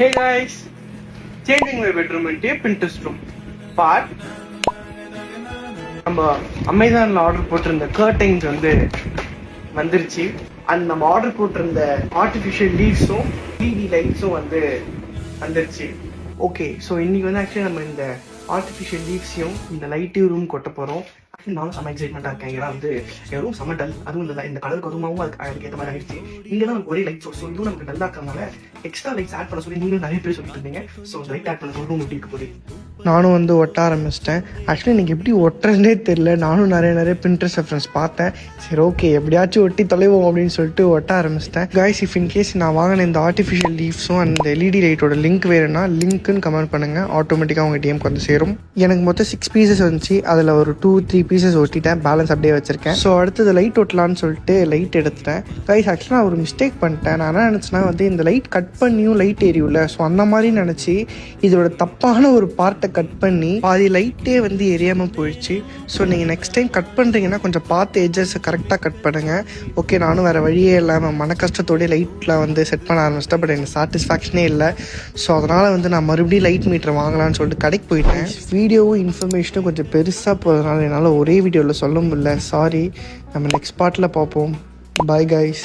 Hey guys, changing my bedroom into a Pinterest room. Part நம்ம அமேசான்ல order போட்டிருந்த curtains வந்துருச்சு. அண்ட் நம்ம ஆர்டர் போட்டிருந்த ஆர்டிஃபிஷியல் லீவ்ஸும் டிவி லைட்ஸும் வந்துருச்சு. ஓகே, ஸோ இன்னைக்கு ஆக்சுவலி நம்ம இந்த ஆர்டிஃபிஷியல் லீவ்ஸையும் இந்த லைட்டையும் ரூம் கொட்ட போகிறோம். நானும் செம்ம எக்ஸைட்மெண்ட்டாக இருக்கேன். ஏன்னா என் ரூம் செம்ம டல். அதுவும் இல்லை, இந்த கலருக்கு அதுவும் அதுக்கு ஏற்ற மாதிரி ஆயிடுச்சு. இங்கே தான் நமக்கு ஒரே லைட் சோர்ஸ். இதுவும் நமக்கு டல்லாக இருக்கிறதுனால எக்ஸ்ட்ரா லைட்ஸ் ஆட் பண்ண சொல்லி நீங்களும் நிறைய பேர் சொல்லிட்டு இருந்தீங்க. ஸோ லைட் ஆட் பண்ண ரூம் எப்படி இருக்க போகுது. நானும் ஒட்ட ஆரம்பிச்சிட்டேன். ஆக்சுவலி எனக்கு எப்படி ஒட்டுறதுனே தெரியல. நானும் நிறைய பின்ட்ரெஸ்ட் ரெஃபரன்ஸ் பார்த்தேன். சரி, ஓகே, எப்படியாச்சும் ஒட்டி தொலைவோம் அப்படின்னு சொல்லிட்டு ஒட்ட ஆரம்பிச்சிட்டேன். கைஸ், இஃப் இன்கேஸ் நான் வாங்கின இந்த ஆர்டிஃபிஷியல் லீவ்ஸும் அந்த எல்இடி லைட்டோட லிங்க் வேணும்னா லிங்க்குன்னு கமெண்ட் பண்ணுங்கள். ஆட்டோமேட்டிக்காக உங்கள் டிஎம்க்கு சேரும். எனக்கு மொத்தம் 6 பீசஸ் வந்துச்சு. அதில் ஒரு 2-3 பீசஸ் ஒட்டிட்டேன். பேலன்ஸ் அப்படியே வச்சிருக்கேன். ஸோ அடுத்தது லைட் ஒட்டலான்னு சொல்லிட்டு லைட் எடுத்துட்டேன். கைஸ், ஆக்சுவலாக நான் ஒரு மிஸ்டேக் பண்ணிட்டேன். நான் என்ன நினச்சேன்னா இந்த லைட் கட் பண்ணியும் லைட் எரியும்ல, ஸோ அந்த மாதிரி நினச்சி இதோட தப்பான ஒரு பார்ட்டை கட் பண்ணி பாதி லைட்டே எரியாமல் போயிடுச்சு. ஸோ நீங்கள் நெக்ஸ்ட் டைம் கட் பண்ணுறீங்கன்னா கொஞ்சம் பார்த்து எட்ஜஸை கரெக்டாக கட் பண்ணுங்கள். ஓகே, நானும் வேறு வழியே இல்லாமல் மன கஷ்டத்தோடய லைட்டில் செட் பண்ண ஆரம்பிச்சிட்டேன். பட் எனக்கு சாட்டிஸ்ஃபேக்ஷனே இல்லை. ஸோ அதனால் நான் மறுபடியும் லைட் மீட்டர் வாங்கலான்னு சொல்லிட்டு கடைக்கு போயிட்டேன். வீடியோவும் இன்ஃபர்மேஷனும் கொஞ்சம் பெருசாக போகிறதுனால என்னால் ஒரே வீடியோவில் சொல்ல முடியல. சாரி, நம்ம நெக்ஸ்ட் பார்ட்டில் பார்ப்போம். Bye guys.